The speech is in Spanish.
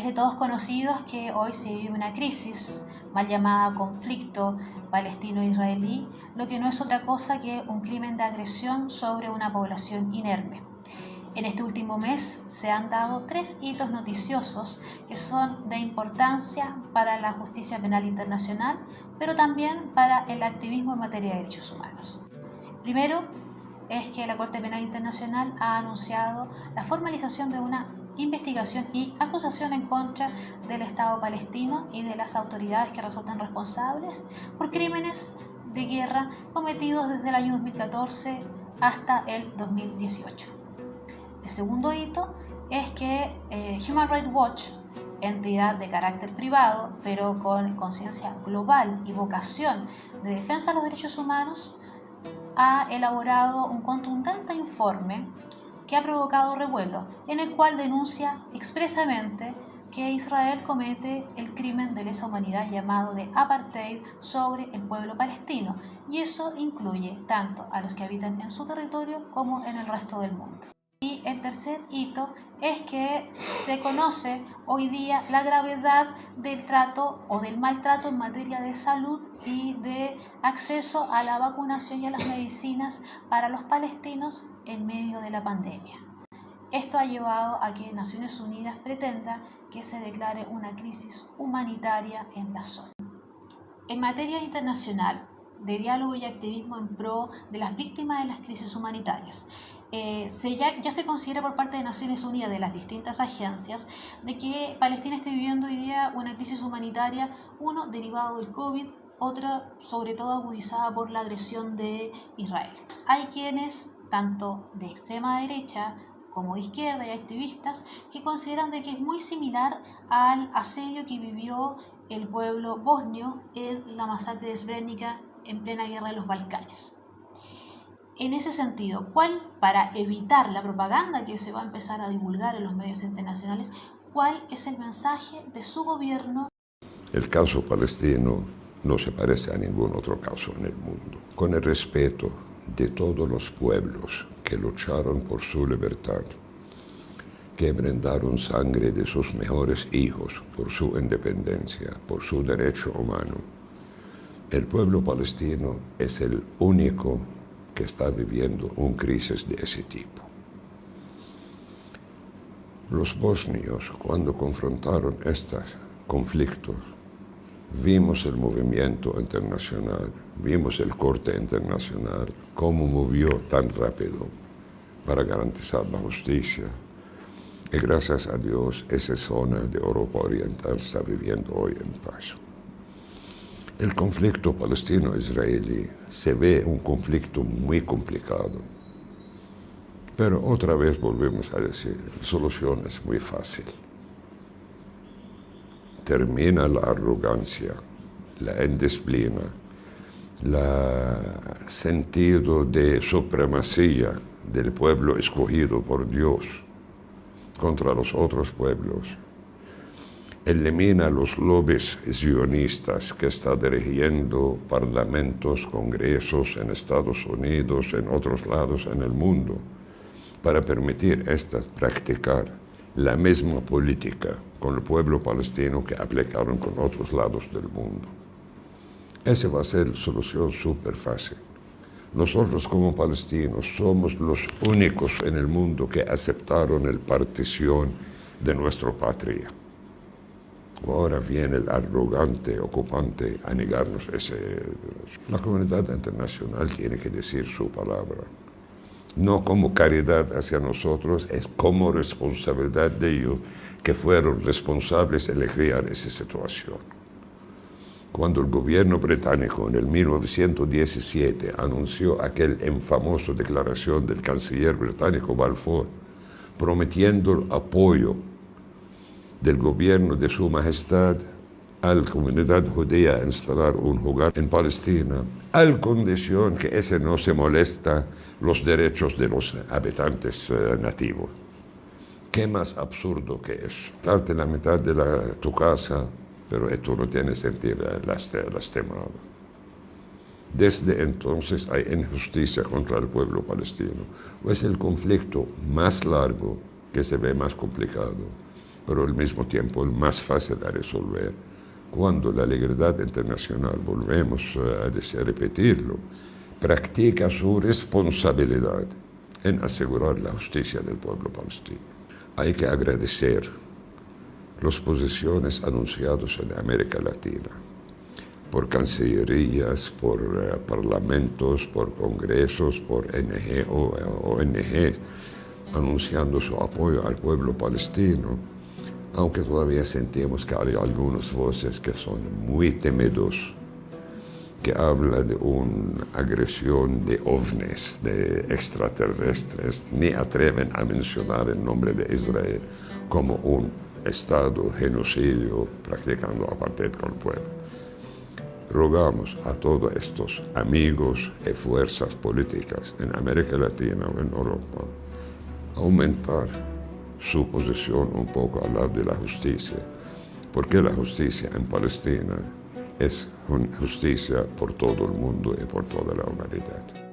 de todos conocidos que hoy se vive una crisis, mal llamada conflicto palestino-israelí, lo que no es otra cosa que un crimen de agresión sobre una población inerme. En este último mes se han dado 3 hitos noticiosos que son de importancia para la justicia penal internacional, pero también para el activismo en materia de derechos humanos. Primero, es que la Corte Penal Internacional ha anunciado la formalización de una investigación y acusación en contra del Estado palestino y de las autoridades que resultan responsables por crímenes de guerra cometidos desde el año 2014 hasta el 2018. El segundo hito es que Human Rights Watch, entidad de carácter privado, pero con conciencia global y vocación de defensa de los derechos humanos, ha elaborado un contundente informe que ha provocado revuelo, en el cual denuncia expresamente que Israel comete el crimen de lesa humanidad llamado de apartheid sobre el pueblo palestino, y eso incluye tanto a los que habitan en su territorio como en el resto del mundo. Y el tercer hito es que se conoce hoy día la gravedad del trato o del maltrato en materia de salud y de acceso a la vacunación y a las medicinas para los palestinos en medio de la pandemia. Esto ha llevado a que Naciones Unidas pretenda que se declare una crisis humanitaria en la zona. En materia internacional de diálogo y activismo en pro de las víctimas de las crisis humanitarias, ya se considera por parte de Naciones Unidas, de las distintas agencias, de que Palestina esté viviendo hoy día una crisis humanitaria, uno, derivado del COVID, otra, sobre todo, agudizada por la agresión de Israel. Hay quienes, tanto de extrema derecha como de izquierda y activistas, que consideran de que es muy similar al asedio que vivió el pueblo bosnio en la masacre de Srebrenica en plena guerra de los Balcanes. En ese sentido, para evitar la propaganda que se va a empezar a divulgar en los medios internacionales, ¿cuál es el mensaje de su gobierno? El caso palestino no se parece a ningún otro caso en el mundo. Con el respeto de todos los pueblos que lucharon por su libertad, que brindaron sangre de sus mejores hijos por su independencia, por su derecho humano, el pueblo palestino es el único que está viviendo una crisis de ese tipo. Los bosnios, cuando confrontaron estos conflictos, vimos el movimiento internacional, vimos el Corte Internacional, cómo movió tan rápido para garantizar la justicia. Y gracias a Dios, esa zona de Europa Oriental está viviendo hoy en paz. El conflicto palestino-israelí se ve un conflicto muy complicado, pero otra vez volvemos a decir, la solución es muy fácil. Termina la arrogancia, la indisciplina, el sentido de supremacía del pueblo escogido por Dios contra los otros pueblos. Elimina los lobbies sionistas que están dirigiendo parlamentos, congresos en Estados Unidos, en otros lados en el mundo, para permitir practicar la misma política con el pueblo palestino que aplicaron con otros lados del mundo. Esa va a ser la solución súper fácil. Nosotros como palestinos somos los únicos en el mundo que aceptaron la partición de nuestra patria. Ahora viene el arrogante ocupante a negarnos ese derecho. La comunidad internacional tiene que decir su palabra. No como caridad hacia nosotros, es como responsabilidad de ellos que fueron responsables de crear esa situación. Cuando el gobierno británico en el 1917 anunció aquella infamosa declaración del canciller británico Balfour, prometiendo el apoyo del gobierno de su majestad a la comunidad judía a instalar un hogar en Palestina, a condición que ese no se molesta los derechos de los habitantes nativos. ¿Qué más absurdo que eso? Darte la mitad de tu casa, pero esto no tiene sentido lastimado. Desde entonces hay injusticia contra el pueblo palestino. Es el conflicto más largo que se ve más complicado. pero al mismo tiempo el más fácil de resolver. Cuando la legalidad internacional, volvemos a repetirlo, practica su responsabilidad en asegurar la justicia del pueblo palestino. Hay que agradecer las posiciones anunciadas en América Latina, por cancillerías, por parlamentos, por congresos, por ONG, anunciando su apoyo al pueblo palestino, aunque todavía sentimos que hay algunas voces que son muy tímidos, que hablan de una agresión de ovnis, de extraterrestres, ni atreven a mencionar el nombre de Israel como un Estado genocidio practicando apartheid con el pueblo. Rogamos a todos estos amigos y fuerzas políticas en América Latina o en Europa aumentar su posición un poco al lado de la justicia, porque la justicia en Palestina es una justicia por todo el mundo y por toda la humanidad.